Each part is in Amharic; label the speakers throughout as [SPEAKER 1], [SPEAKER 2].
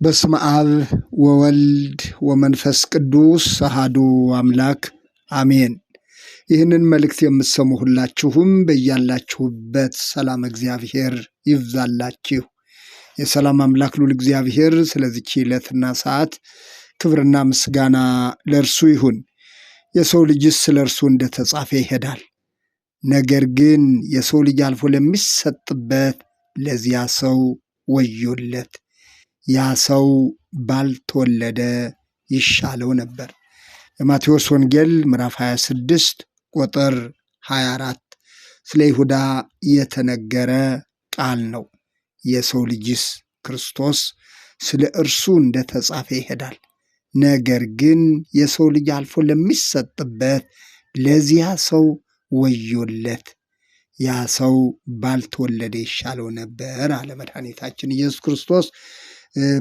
[SPEAKER 1] በስመ አብ ወወልድ ወመንፈስ ቅዱስ አሐዱ አምላክ አሜን። ይህንን መልእክት የምትሰሙ ሁላችሁም በያላችሁበት ሰላም እግዚአብሔር ይብዛላችሁ። የሰላም አምላክ ልዑል እግዚአብሔር ስለዚች ዕለትና ሰዓት ክብርና ምስጋና ለእርሱ ይሁን። የሰው ልጅስ ስለ እርሱ እንደተጻፈ ይሄዳል። ነገር ግን የሰው ልጅ አልፎ ለሚሰጥበት ለዚያ ሰው ወዮለት። ያ ሰው ባልተወለደ ይሻለው ነበር። የማቴዎስ ወንጌል ምዕራፍ 26 ቁጥር 24 ስለ ይሁዳ የተነገረ ቃል ነው። የሰው ልጅስ ክርስቶስ ስለ እርሱ እንደተጻፈ ይሄዳል። ነገር ግን የሰው ልጅ አልፎ ለሚሰጥበት ለዚያ ሰው ወዮለት። ያ ሰው ባልተወለደ ይሻለው ነበር አለ መድኃኒታችን ኢየሱስ ክርስቶስ።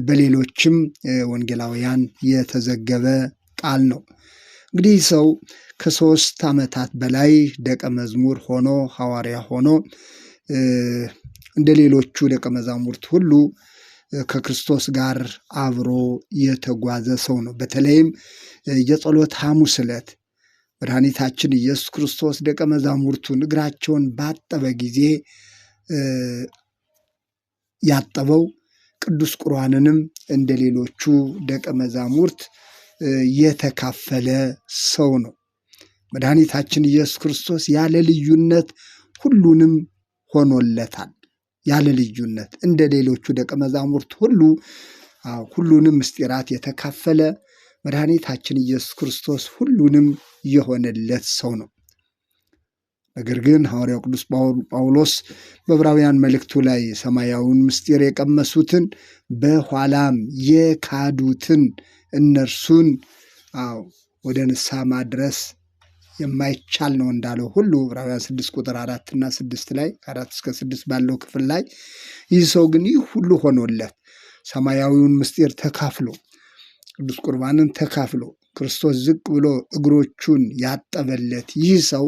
[SPEAKER 1] በሌሎችም ወንጌላውያን የተዘገበ ቃል ነው። እንግዲህ ሰው ከ3 ዓመታት በላይ ደቀ መዝሙር ሆኖ ሐዋርያ ሆኖ እንደ ሌሎቹ ደቀ መዛሙርት ሁሉ ከክርስቶስ ጋር አብሮ የተጓዘ ሰው ነው። በተለይም የጸሎተ ሐሙስ ዕለት መድኃኒታችን ኢየሱስ ክርስቶስ ደቀ መዛሙርቱን እግራቸውን ባጠበ ጊዜ ያጠበው ቅዱስ ቁርባንንም እንደ ሌሎቹ ደቀ መዛሙርት የተካፈለ ሰው ነው። መድኃኒታችን ኢየሱስ ክርስቶስ ያለ ልዩነት ሁሉንም ሆኖለታል። ያለ ልዩነት እንደ ሌሎቹ ደቀ መዛሙርት ሁሉንም ምስጢራት የተካፈለ መድኃኒታችን ኢየሱስ ክርስቶስ ሁሉንም የሆነለት ሰው ነው። ነገር ግን ሐዋርያው ቅዱስ ጳውሎስ በዕብራውያን መልእክቱ ላይ ሰማያዊውን ምስጢር የቀመሱትን በኋላም የካዱትን እነርሱን ወደ ንስሐ ማድረስ የማይቻል ነው እንዳለው ሁሉ ዕብራውያን 6 ቁጥር 4 እና 6 ላይ 4 እስከ 6 ባለው ክፍል ላይ ይህ ሰው ግን ይህ ሁሉ ሆኖለት ሰማያዊውን ምስጢር ተካፍሎ ቅዱስ ቁርባንን ተካፍሎ ክርስቶስ ዝቅ ብሎ እግሮቹን ያጠበለት ይህ ሰው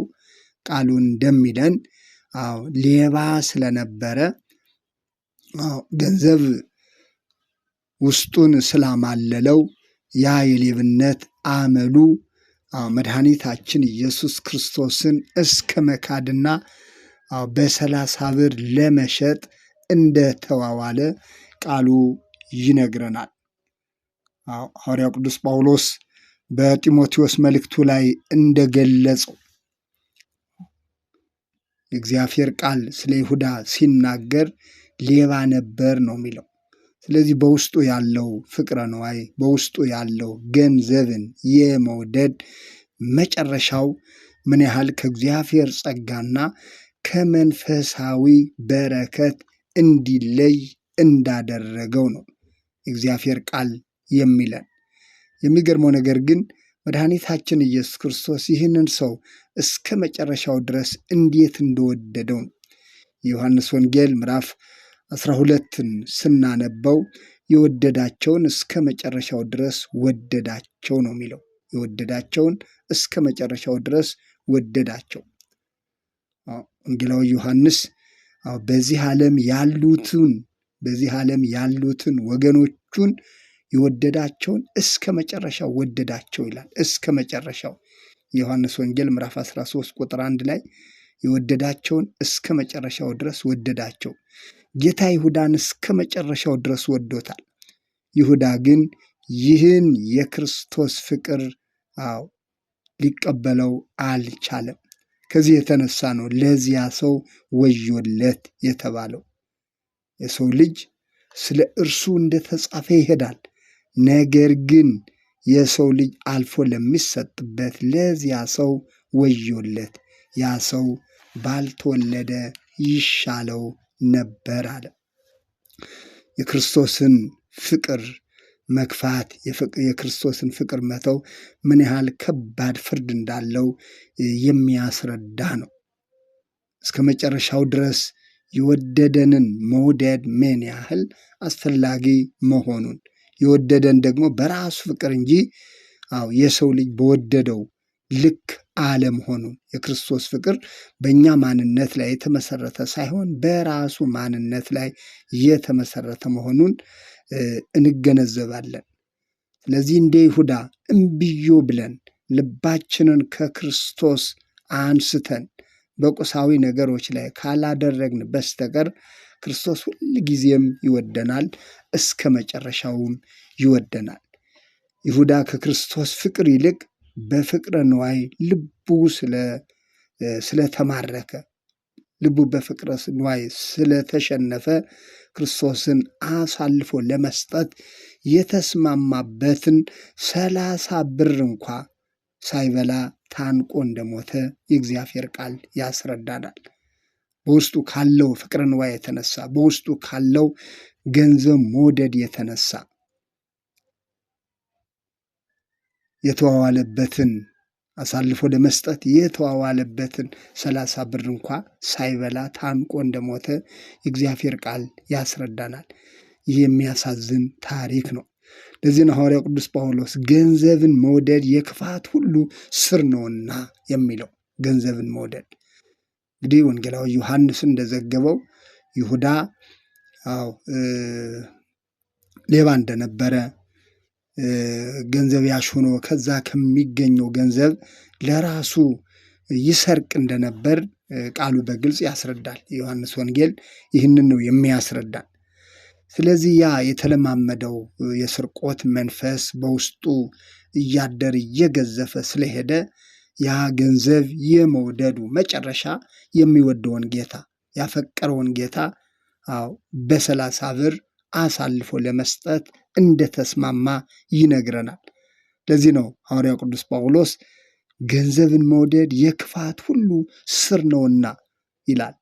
[SPEAKER 1] ቃሉ እንደሚለን ሌባ ስለነበረ ገንዘብ ውስጡን ስላማለለው ያ የሌብነት አመሉ መድኃኒታችን ኢየሱስ ክርስቶስን እስከ መካድና በ30 ብር ለመሸጥ እንደተዋዋለ ቃሉ ይነግረናል። ሐዋርያው ቅዱስ ጳውሎስ በጢሞቴዎስ መልእክቱ ላይ እንደገለጸው የእግዚአብሔር ቃል ስለ ይሁዳ ሲናገር ሌባ ነበር ነው የሚለው። ስለዚህ በውስጡ ያለው ፍቅረ ነዋይ፣ በውስጡ ያለው ገንዘብን የመውደድ መጨረሻው ምን ያህል ከእግዚአብሔር ጸጋና ከመንፈሳዊ በረከት እንዲለይ እንዳደረገው ነው የእግዚአብሔር ቃል የሚለን። የሚገርመው ነገር ግን መድኃኒታችን ኢየሱስ ክርስቶስ ይህንን ሰው እስከ መጨረሻው ድረስ እንዴት እንደወደደው ነው። የዮሐንስ ወንጌል ምዕራፍ 12ን ስናነበው የወደዳቸውን እስከ መጨረሻው ድረስ ወደዳቸው ነው የሚለው። የወደዳቸውን እስከ መጨረሻው ድረስ ወደዳቸው። ወንጌላዊ ዮሐንስ በዚህ ዓለም ያሉትን ወገኖቹን የወደዳቸውን እስከ መጨረሻው ወደዳቸው ይላል። እስከ መጨረሻው የዮሐንስ ወንጌል ምዕራፍ 13 ቁጥር 1 ላይ የወደዳቸውን እስከ መጨረሻው ድረስ ወደዳቸው። ጌታ ይሁዳን እስከ መጨረሻው ድረስ ወዶታል። ይሁዳ ግን ይህን የክርስቶስ ፍቅር ሊቀበለው አልቻለም። ከዚህ የተነሳ ነው ለዚያ ሰው ወዮለት የተባለው። የሰው ልጅ ስለ እርሱ እንደተጻፈ ይሄዳል። ነገር ግን የሰው ልጅ አልፎ ለሚሰጥበት ለዚያ ሰው ወዮለት። ያ ሰው ባልተወለደ ይሻለው ነበር አለ። የክርስቶስን ፍቅር መግፋት፣ የክርስቶስን ፍቅር መተው ምን ያህል ከባድ ፍርድ እንዳለው የሚያስረዳ ነው። እስከ መጨረሻው ድረስ የወደደንን መውደድ ምን ያህል አስፈላጊ መሆኑን፣ የወደደን ደግሞ በራሱ ፍቅር እንጂ የሰው ልጅ በወደደው ልክ አለመሆኑን፣ የክርስቶስ ፍቅር በእኛ ማንነት ላይ የተመሰረተ ሳይሆን በራሱ ማንነት ላይ የተመሰረተ መሆኑን እንገነዘባለን። ስለዚህ እንደ ይሁዳ እምብዮ ብለን ልባችንን ከክርስቶስ አንስተን በቁሳዊ ነገሮች ላይ ካላደረግን በስተቀር ክርስቶስ ሁል ጊዜም ይወደናል፣ እስከ መጨረሻውም ይወደናል። ይሁዳ ከክርስቶስ ፍቅር ይልቅ በፍቅረ ንዋይ ልቡ ስለተማረከ፣ ልቡ በፍቅረ ንዋይ ስለተሸነፈ ክርስቶስን አሳልፎ ለመስጠት የተስማማበትን 30 ብር እንኳ ሳይበላ ታንቆ እንደሞተ የእግዚአብሔር ቃል ያስረዳናል። በውስጡ ካለው ፍቅረ ንዋይ የተነሳ፣ በውስጡ ካለው ገንዘብ መውደድ የተነሳ የተዋዋለበትን አሳልፎ ለመስጠት የተዋዋለበትን 30 ብር እንኳ ሳይበላ ታንቆ እንደሞተ የእግዚአብሔር ቃል ያስረዳናል። ይህ የሚያሳዝን ታሪክ ነው። ለዚህ ነው ሐዋርያው ቅዱስ ጳውሎስ ገንዘብን መውደድ የክፋት ሁሉ ስር ነውና የሚለው። ገንዘብን መውደድ እንግዲህ ወንጌላዊ ዮሐንስ እንደዘገበው ይሁዳ ሌባ እንደነበረ፣ ገንዘብ ያሽ ሆኖ ከዛ ከሚገኘው ገንዘብ ለራሱ ይሰርቅ እንደነበር ቃሉ በግልጽ ያስረዳል። የዮሐንስ ወንጌል ይህንን ነው የሚያስረዳን። ስለዚህ ያ የተለማመደው የስርቆት መንፈስ በውስጡ እያደር እየገዘፈ ስለሄደ ያ ገንዘብ የመውደዱ መጨረሻ የሚወደውን ጌታ፣ ያፈቀረውን ጌታ በ30 ብር አሳልፎ ለመስጠት እንደተስማማ ይነግረናል። ለዚህ ነው ሐዋርያው ቅዱስ ጳውሎስ ገንዘብን መውደድ የክፋት ሁሉ ስር ነውና ይላል።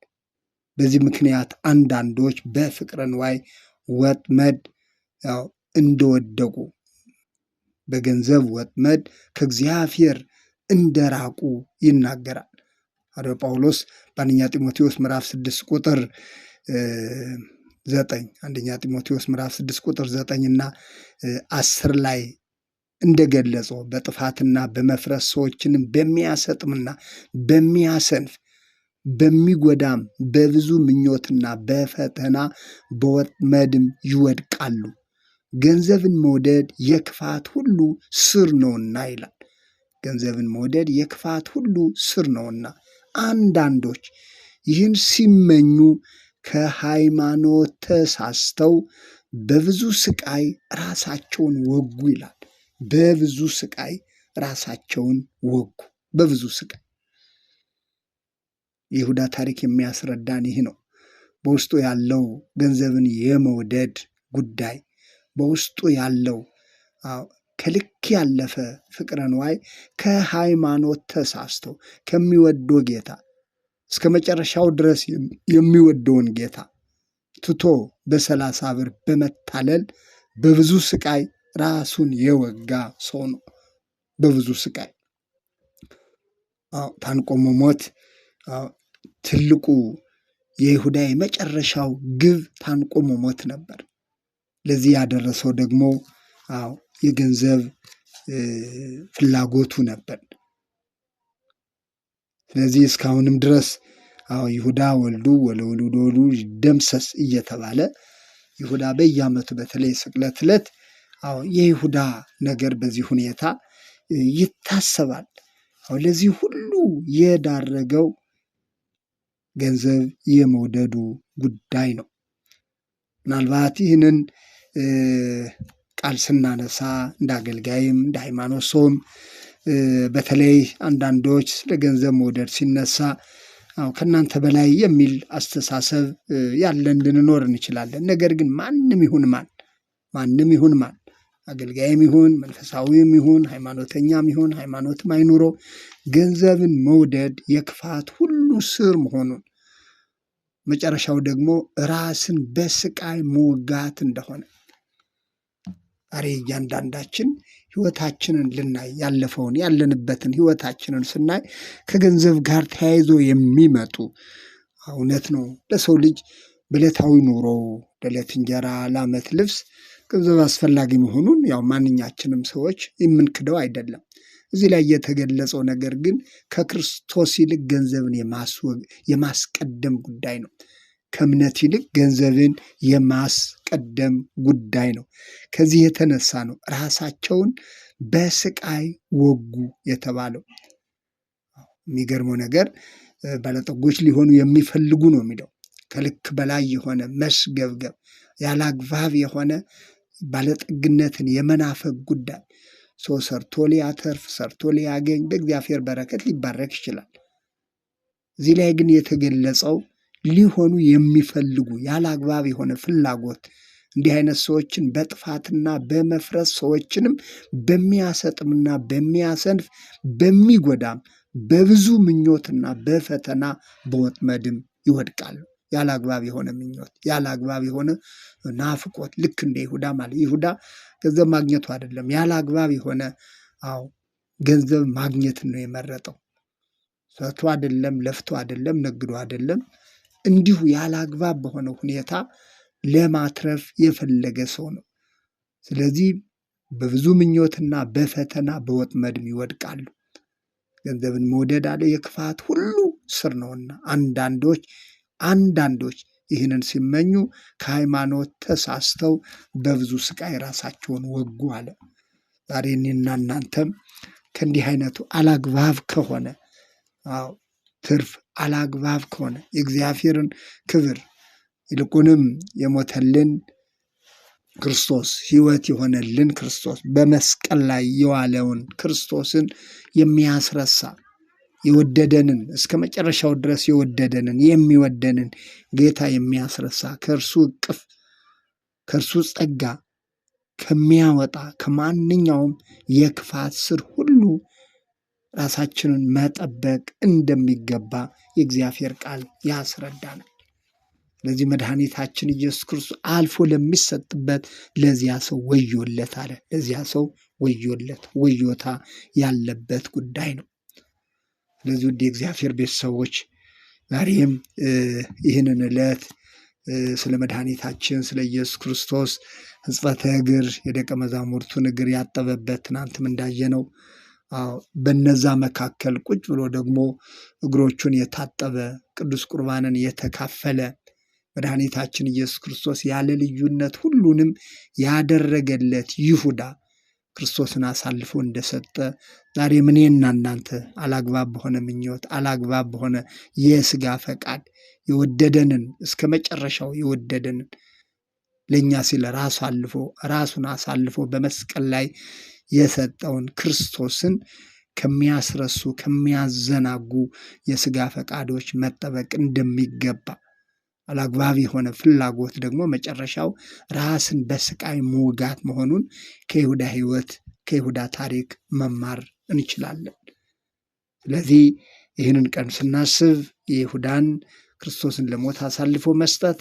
[SPEAKER 1] በዚህ ምክንያት አንዳንዶች በፍቅረ ንዋይ ወጥመድ እንደወደቁ፣ በገንዘብ ወጥመድ ከእግዚአብሔር እንደራቁ ይናገራል። ሐዋርያው ጳውሎስ በአንደኛ ጢሞቴዎስ ምዕራፍ 6 ቁጥር 9 አንደኛ ጢሞቴዎስ ምዕራፍ 6 ቁጥር 9 እና 10 ላይ እንደገለጸው በጥፋትና በመፍረስ ሰዎችንም በሚያሰጥምና በሚያሰንፍ በሚጎዳም በብዙ ምኞትና በፈተና በወጥመድም ይወድቃሉ። ገንዘብን መውደድ የክፋት ሁሉ ስር ነውና ይላል። ገንዘብን መውደድ የክፋት ሁሉ ስር ነውና አንዳንዶች ይህን ሲመኙ ከሃይማኖት ተሳስተው በብዙ ስቃይ ራሳቸውን ወጉ ይላል። በብዙ ስቃይ ራሳቸውን ወጉ። በብዙ ስቃይ የይሁዳ ታሪክ የሚያስረዳን ይህ ነው። በውስጡ ያለው ገንዘብን የመውደድ ጉዳይ፣ በውስጡ ያለው ከልክ ያለፈ ፍቅረ ንዋይ ከሃይማኖት ተሳስተው ከሚወደው ጌታ እስከ መጨረሻው ድረስ የሚወደውን ጌታ ትቶ በ30 ብር በመታለል በብዙ ስቃይ ራሱን የወጋ ሰው ነው። በብዙ ስቃይ ታንቆ መሞት ትልቁ የይሁዳ የመጨረሻው ግብ ታንቆ መሞት ነበር። ለዚህ ያደረሰው ደግሞ የገንዘብ ፍላጎቱ ነበር። ስለዚህ እስካሁንም ድረስ ይሁዳ ወልዱ ወለውሉድ ይደምሰስ እየተባለ ይሁዳ በየዓመቱ በተለይ ስቅለት ዕለት የይሁዳ ነገር በዚህ ሁኔታ ይታሰባል። ለዚህ ሁሉ የዳረገው ገንዘብ የመውደዱ ጉዳይ ነው። ምናልባት ይህንን ቃል ስናነሳ እንደ አገልጋይም እንደ ሃይማኖት ሰውም በተለይ አንዳንዶች ስለ ገንዘብ መውደድ ሲነሳ ከእናንተ በላይ የሚል አስተሳሰብ ያለን ልንኖር እንችላለን። ነገር ግን ማንም ይሁን ማን አገልጋይም ይሁን መንፈሳዊም ይሁን ሃይማኖተኛም ይሁን ሃይማኖትም አይኑረው ገንዘብን መውደድ የክፋት ሁሉ ስር መሆኑን፣ መጨረሻው ደግሞ ራስን በስቃይ መውጋት እንደሆነ ዛሬ እያንዳንዳችን ህይወታችንን ልናይ ያለፈውን ያለንበትን ህይወታችንን ስናይ ከገንዘብ ጋር ተያይዞ የሚመጡ እውነት ነው። ለሰው ልጅ በዕለታዊ ኑሮ ለዕለት እንጀራ ለዓመት ልብስ ገንዘብ አስፈላጊ መሆኑን ማንኛችንም ሰዎች የምንክደው አይደለም። እዚህ ላይ የተገለጸው ነገር ግን ከክርስቶስ ይልቅ ገንዘብን የማስቀደም ጉዳይ ነው። ከእምነት ይልቅ ገንዘብን ቀደም ጉዳይ ነው። ከዚህ የተነሳ ነው ራሳቸውን በስቃይ ወጉ የተባለው። የሚገርመው ነገር ባለጠጎች ሊሆኑ የሚፈልጉ ነው የሚለው። ከልክ በላይ የሆነ መስገብገብ፣ ያለ አግባብ የሆነ ባለጠግነትን የመናፈቅ ጉዳይ። ሰው ሰርቶ ሊያተርፍ ሰርቶ ሊያገኝ በእግዚአብሔር በረከት ሊባረክ ይችላል። እዚህ ላይ ግን የተገለጸው ሊሆኑ የሚፈልጉ ያለ አግባብ የሆነ ፍላጎት፣ እንዲህ አይነት ሰዎችን በጥፋትና በመፍረስ ሰዎችንም በሚያሰጥምና በሚያሰንፍ በሚጎዳም በብዙ ምኞትና በፈተና በወጥመድም ይወድቃሉ። ያለ አግባብ የሆነ ምኞት፣ ያለ አግባብ የሆነ ናፍቆት፣ ልክ እንደ ይሁዳ ማለት ይሁዳ ገንዘብ ማግኘቱ አይደለም፣ ያለ አግባብ የሆነ ገንዘብ ማግኘትን ነው የመረጠው። ሰርቶ አይደለም፣ ለፍቶ አይደለም፣ ነግዶ አይደለም፣ እንዲሁ ያለ አግባብ በሆነ ሁኔታ ለማትረፍ የፈለገ ሰው ነው። ስለዚህ በብዙ ምኞትና በፈተና በወጥመድም ይወድቃሉ። ገንዘብን መውደድ አለ የክፋት ሁሉ ስር ነውና አንዳንዶች ይህንን ሲመኙ ከሃይማኖት ተሳስተው በብዙ ስቃይ ራሳቸውን ወጉ አለ። ዛሬ እኔና እናንተም ከእንዲህ አይነቱ አላግባብ ከሆነ ትርፍ አላግባብ ከሆነ የእግዚአብሔርን ክብር ይልቁንም የሞተልን ክርስቶስ ሕይወት የሆነልን ክርስቶስ በመስቀል ላይ የዋለውን ክርስቶስን የሚያስረሳ የወደደንን እስከ መጨረሻው ድረስ የወደደንን የሚወደንን ጌታ የሚያስረሳ ከእርሱ እቅፍ ከእርሱ ጸጋ ከሚያወጣ ከማንኛውም የክፋት ስር ሁሉ ራሳችንን መጠበቅ እንደሚገባ የእግዚአብሔር ቃል ያስረዳናል። ስለዚህ መድኃኒታችን ኢየሱስ ክርስቶስ አልፎ ለሚሰጥበት ለዚያ ሰው ወዮለት አለ። ለዚያ ሰው ወዮለት፣ ወዮታ ያለበት ጉዳይ ነው። ስለዚህ ውድ የእግዚአብሔር ቤተሰቦች ዛሬም ይህንን ዕለት ስለ መድኃኒታችን ስለ ኢየሱስ ክርስቶስ ሕጽበተ እግር የደቀ መዛሙርቱን እግር ያጠበበት ትናንትም እንዳየነው በነዛ መካከል ቁጭ ብሎ ደግሞ እግሮቹን የታጠበ ቅዱስ ቁርባንን የተካፈለ መድኃኒታችን ኢየሱስ ክርስቶስ ያለ ልዩነት ሁሉንም ያደረገለት ይሁዳ ክርስቶስን አሳልፎ እንደሰጠ ዛሬም እኔና እናንተ አላግባብ በሆነ ምኞት አላግባብ በሆነ የሥጋ ፈቃድ የወደደንን እስከ መጨረሻው የወደደንን ለእኛ ሲል ራሱን አሳልፎ በመስቀል ላይ የሰጠውን ክርስቶስን ከሚያስረሱ ከሚያዘናጉ የሥጋ ፈቃዶች መጠበቅ እንደሚገባ፣ አላግባብ የሆነ ፍላጎት ደግሞ መጨረሻው ራስን በስቃይ መውጋት መሆኑን ከይሁዳ ሕይወት ከይሁዳ ታሪክ መማር እንችላለን። ስለዚህ ይህንን ቀን ስናስብ የይሁዳን ክርስቶስን ለሞት አሳልፎ መስጠት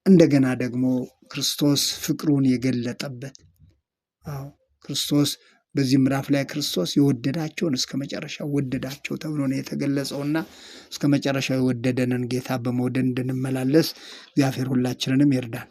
[SPEAKER 1] እንደገና ደግሞ ክርስቶስ ፍቅሩን የገለጠበት ክርስቶስ በዚህ ምዕራፍ ላይ ክርስቶስ የወደዳቸውን እስከ መጨረሻው ወደዳቸው ተብሎ ነው የተገለጸውና እስከ መጨረሻው የወደደንን ጌታ በመውደድ እንድንመላለስ እግዚአብሔር ሁላችንንም ይርዳን።